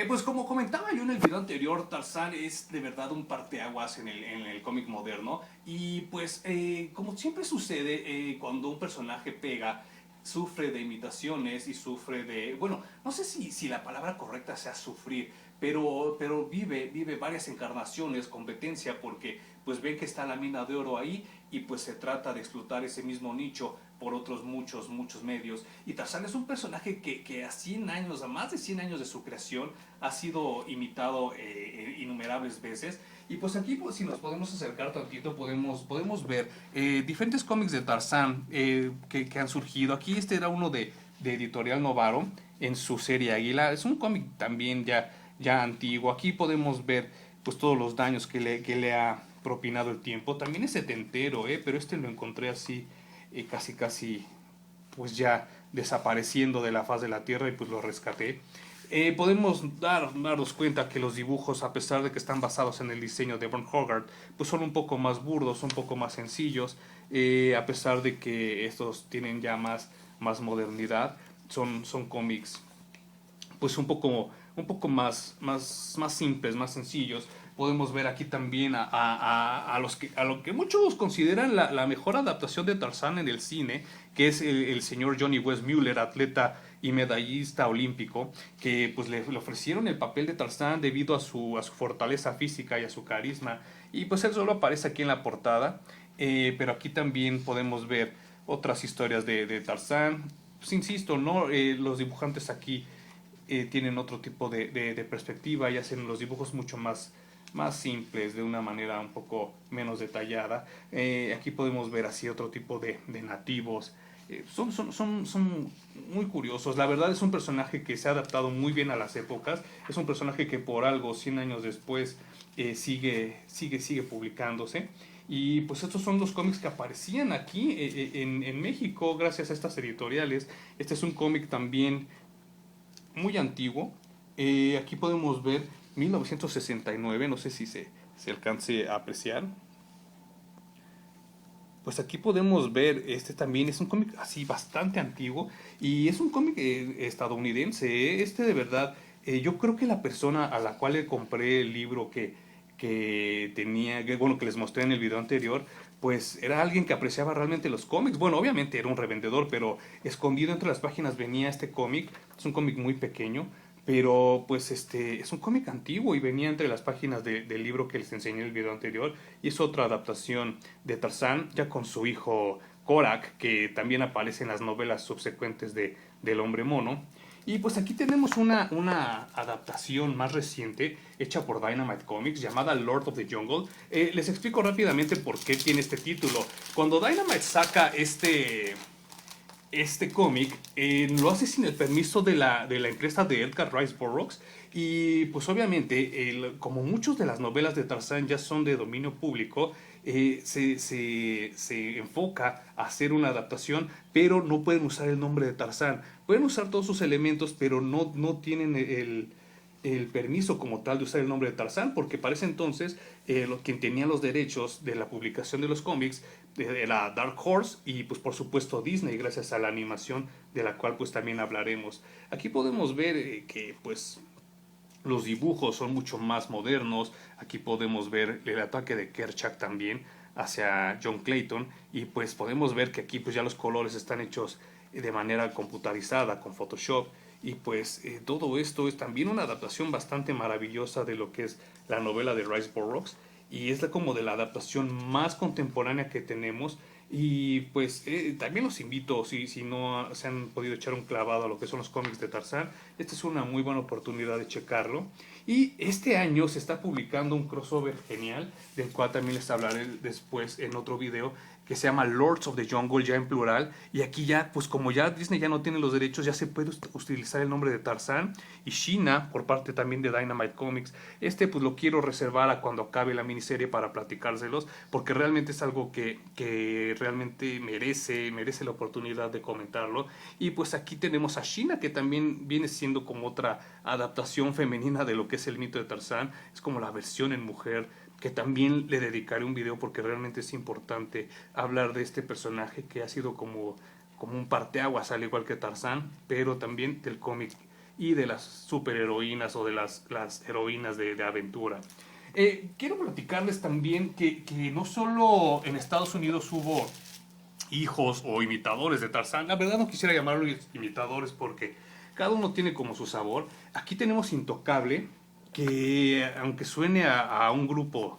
Pues como comentaba yo en el video anterior, Tarzán es de verdad un parteaguas en el cómic moderno. Y pues como siempre sucede, cuando un personaje pega, sufre de imitaciones y sufre de... Bueno, no sé si la palabra correcta sea sufrir, pero vive varias encarnaciones, competencia, porque pues ven que está la mina de oro ahí y pues se trata de explotar ese mismo nicho por otros muchos medios. Y Tarzán es un personaje que a 100 años, a más de 100 años de su creación, ha sido imitado innumerables veces. Y pues aquí, pues, si nos podemos acercar tantito, podemos ver diferentes cómics de Tarzán que han surgido. Aquí este era uno de Editorial Novaro en su serie Águila. Es un cómic también ya antiguo. Aquí podemos ver pues todos los daños que le ha propinado el tiempo. También es setentero, pero este lo encontré así casi pues ya desapareciendo de la faz de la tierra y pues lo rescaté. Podemos darnos cuenta que los dibujos, a pesar de que están basados en el diseño de Von Hogarth, pues son un poco más burdos, un poco más sencillos, a pesar de que estos tienen ya más modernidad. Son cómics pues un poco más simples, más sencillos. Podemos ver aquí también a lo que muchos consideran la mejor adaptación de Tarzán en el cine, que es el señor Johnny Weissmuller, atleta y medallista olímpico, que pues le ofrecieron el papel de Tarzán debido a su fortaleza física y a su carisma. Y pues él solo aparece aquí en la portada, pero aquí también podemos ver otras historias de Tarzán. Pues insisto, ¿no? Los dibujantes aquí tienen otro tipo de perspectiva y hacen los dibujos mucho más simples, de una manera un poco menos detallada. Aquí podemos ver así otro tipo de nativos. Son muy curiosos. La verdad es un personaje que se ha adaptado muy bien a las épocas. Es un personaje que por algo, 100 años después, sigue publicándose. Y pues estos son los cómics que aparecían aquí en México gracias a estas editoriales. Este es un cómic también muy antiguo. Aquí podemos ver 1969, no sé si se alcance a apreciar. Pues aquí podemos ver, este también es un cómic así bastante antiguo y es un cómic estadounidense. Este de verdad, yo creo que la persona a la cual le compré el libro que tenía, bueno, que les mostré en el video anterior, pues era alguien que apreciaba realmente los cómics. Bueno, obviamente era un revendedor, pero escondido entre las páginas venía este cómic. Es un cómic muy pequeño, pero pues este es un cómic antiguo y venía entre las páginas del libro que les enseñé en el video anterior. Y es otra adaptación de Tarzán, ya con su hijo Korak, que también aparece en las novelas subsecuentes del Hombre Mono. Y pues aquí tenemos una adaptación más reciente hecha por Dynamite Comics llamada Lord of the Jungle. Les explico rápidamente por qué tiene este título. Cuando Dynamite saca este cómic, lo hace sin el permiso de la empresa de Edgar Rice Burroughs. Y pues obviamente, como muchas de las novelas de Tarzán ya son de dominio público, se enfoca a hacer una adaptación, pero no pueden usar el nombre de Tarzán. Pueden usar todos sus elementos, pero no tienen el permiso como tal de usar el nombre de Tarzán, porque para ese entonces quien tenía los derechos de la publicación de los cómics era Dark Horse y pues por supuesto Disney, gracias a la animación de la cual pues también hablaremos. Aquí podemos ver que pues los dibujos son mucho más modernos. Aquí podemos ver el ataque de Kerchak también hacia John Clayton y pues podemos ver que aquí pues ya los colores están hechos de manera computarizada con Photoshop y pues todo esto es también una adaptación bastante maravillosa de lo que es la novela de Rice Burroughs y es como de la adaptación más contemporánea que tenemos y pues también los invito, si no se han podido echar un clavado a lo que son los cómics de Tarzán, esta es una muy buena oportunidad de checarlo. Y este año se está publicando un crossover genial, del cual también les hablaré después en otro video, que se llama Lords of the Jungle, ya en plural. Y aquí ya, pues como ya Disney ya no tiene los derechos, ya se puede utilizar el nombre de Tarzán y Sheena por parte también de Dynamite Comics. Pues lo quiero reservar a cuando acabe la miniserie para platicárselos, porque realmente es algo que realmente merece la oportunidad de comentarlo. Y pues aquí tenemos a Sheena, que también viene siendo como otra adaptación femenina de lo que es el mito de Tarzán. Es como la versión en mujer, que también le dedicaré un video porque realmente es importante hablar de este personaje que ha sido como un parteaguas, al igual que Tarzán, pero también del cómic y de las superheroínas o de las heroínas de aventura. Quiero platicarles también que no solo en Estados Unidos hubo hijos o imitadores de Tarzán. La verdad no quisiera llamarlos imitadores porque cada uno tiene como su sabor. Aquí tenemos Intocable, que aunque suene a un grupo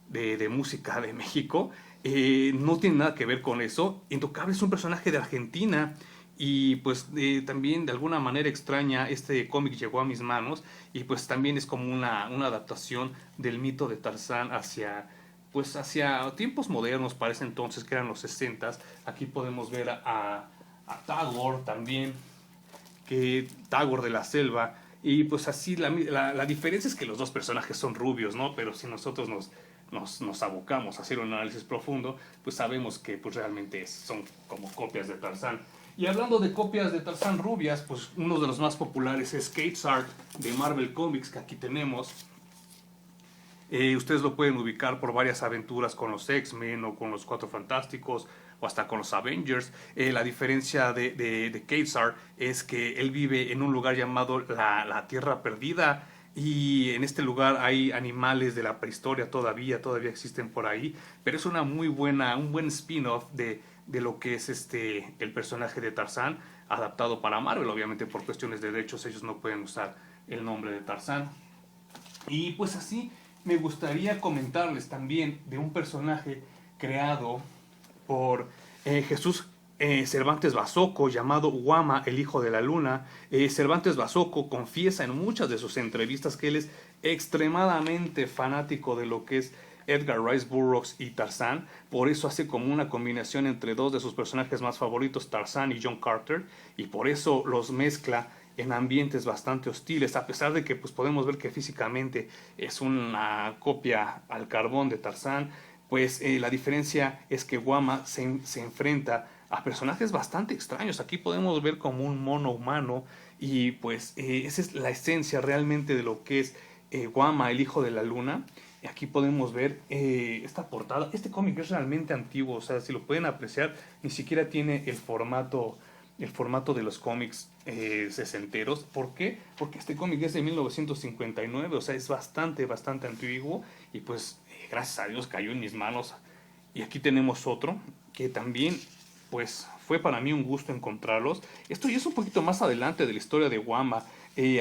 de música de México, no tiene nada que ver con eso. Intocable es un personaje de Argentina y pues también de alguna manera extraña este cómic llegó a mis manos y pues también es como una adaptación del mito de Tarzán hacia tiempos modernos para ese entonces que eran los 60s. Aquí podemos ver a Tagor también, que Tagor de la Selva. Y pues así la diferencia es que los dos personajes son rubios, ¿no? Pero si nosotros nos abocamos a hacer un análisis profundo, pues sabemos que pues realmente son como copias de Tarzán. Y hablando de copias de Tarzán rubias, pues uno de los más populares es Kate Sart de Marvel Comics, que aquí tenemos. Ustedes lo pueden ubicar por varias aventuras con los X-Men o con los Cuatro Fantásticos o hasta con los Avengers. La diferencia de Kate es que él vive en un lugar llamado la Tierra Perdida y en este lugar hay animales de la prehistoria todavía existen por ahí, pero es un buen spin-off de lo que es el personaje de Tarzán adaptado para Marvel. Obviamente por cuestiones de derechos ellos no pueden usar el nombre de Tarzán. Y pues así me gustaría comentarles también de un personaje creado por Jesús Cervantes Basoco, llamado Guama, el hijo de la luna. Cervantes Basoco confiesa en muchas de sus entrevistas que él es extremadamente fanático de lo que es Edgar Rice Burroughs y Tarzán. Por eso hace como una combinación entre dos de sus personajes más favoritos, Tarzán y John Carter, y por eso los mezcla en ambientes bastante hostiles, a pesar de que pues, podemos ver que físicamente es una copia al carbón de Tarzán. Pues la diferencia es que Guama se enfrenta a personajes bastante extraños. Aquí podemos ver como un mono humano y pues esa es la esencia realmente de lo que es Guama, el hijo de la luna. Aquí podemos ver esta portada. Este cómic es realmente antiguo, o sea, si lo pueden apreciar, ni siquiera tiene el formato de los cómics sesenteros. ¿Por qué? Porque este cómic es de 1959, o sea, es bastante antiguo y pues gracias a Dios cayó en mis manos. Y aquí tenemos otro que también pues fue para mí un gusto encontrarlos. Esto ya es un poquito más adelante de la historia de Wamba.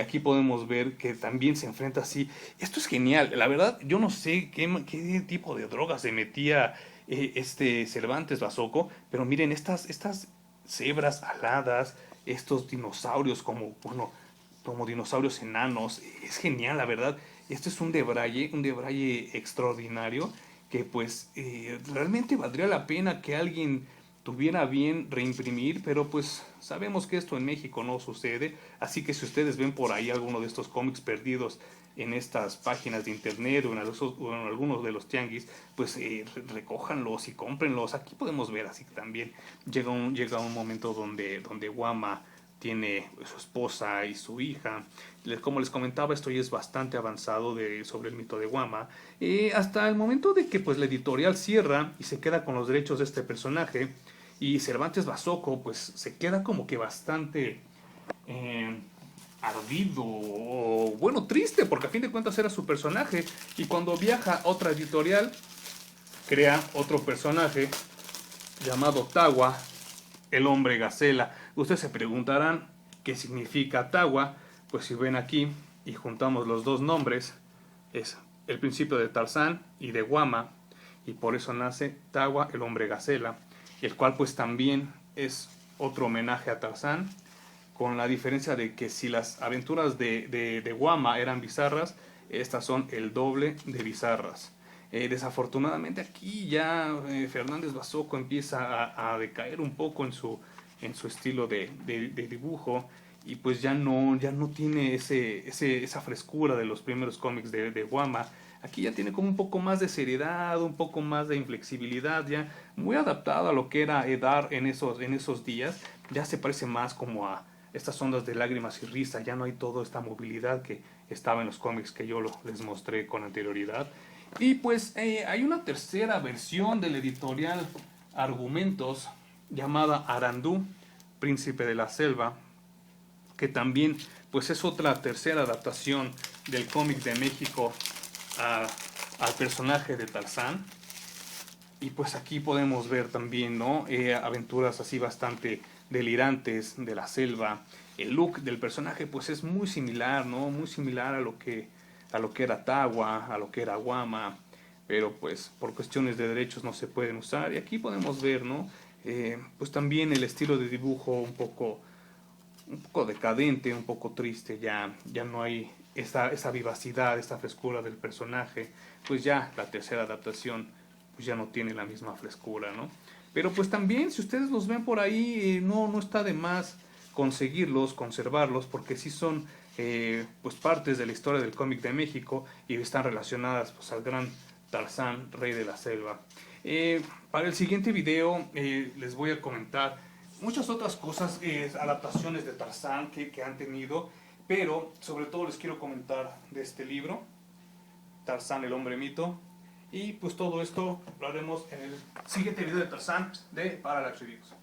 Aquí podemos ver que también se enfrenta así. Esto es genial. La verdad, yo no sé qué tipo de droga se metía este Cervantes Basoco, pero miren, estas cebras aladas, estos dinosaurios como dinosaurios enanos, es genial, la verdad. Este es un debraye extraordinario que pues realmente valdría la pena que alguien tuviera bien reimprimir, pero pues sabemos que esto en México no sucede, así que si ustedes ven por ahí alguno de estos cómics perdidos en estas páginas de internet o en algunos de los tianguis, pues recójanlos y cómprenlos. Aquí podemos ver así que también llega un momento donde Guama tiene su esposa y su hija. Como les comentaba, esto ya es bastante avanzado sobre el mito de Guama, hasta el momento de que pues la editorial cierra y se queda con los derechos de este personaje, y Cervantes Basoco pues se queda como que bastante ardido o bueno, triste, porque a fin de cuentas era su personaje, y cuando viaja a otra editorial crea otro personaje llamado Tawa, el hombre gacela. Ustedes se preguntarán qué significa Tawa. Pues si ven aquí y juntamos los dos nombres, es el principio de Tarzán y de Guama, y por eso nace Tawa, el hombre gacela, el cual pues también es otro homenaje a Tarzán, con la diferencia de que si las aventuras de Guama eran bizarras, estas son el doble de bizarras. Desafortunadamente aquí ya Fernández Basoco empieza a decaer un poco en su estilo de dibujo, y pues ya no tiene esa frescura de los primeros cómics de Guama. Aquí ya tiene como un poco más de seriedad, un poco más de inflexibilidad, ya muy adaptado a lo que era Edar en esos días. Ya se parece más como a estas ondas de lágrimas y risa, ya no hay toda esta movilidad que estaba en los cómics que yo les mostré con anterioridad. Y pues hay una tercera versión del editorial Argumentos llamada Arandú, Príncipe de la Selva, que también pues es otra tercera adaptación del cómic de México al personaje de Tarzán. Y pues aquí podemos ver también, ¿no? Aventuras así bastante delirantes de la selva. El look del personaje pues es muy similar, ¿no? Muy similar a lo que era Tawa, a lo que era Guama, pero pues por cuestiones de derechos no se pueden usar. Y aquí podemos ver, ¿no? Pues también el estilo de dibujo un poco decadente, un poco triste, ya no hay esa vivacidad, esa frescura del personaje. Pues ya la tercera adaptación pues ya no tiene la misma frescura, ¿no? Pero pues también, si ustedes los ven por ahí, no está de más conseguirlos, conservarlos, porque sí son pues partes de la historia del cómic de México y están relacionadas pues al gran Tarzán, rey de la selva. Para el siguiente video les voy a comentar muchas otras cosas, adaptaciones de Tarzán que han tenido, pero sobre todo les quiero comentar de este libro, Tarzán, el hombre mito. Y pues todo esto lo haremos en el siguiente video de Tarzán de Parallax Reviews.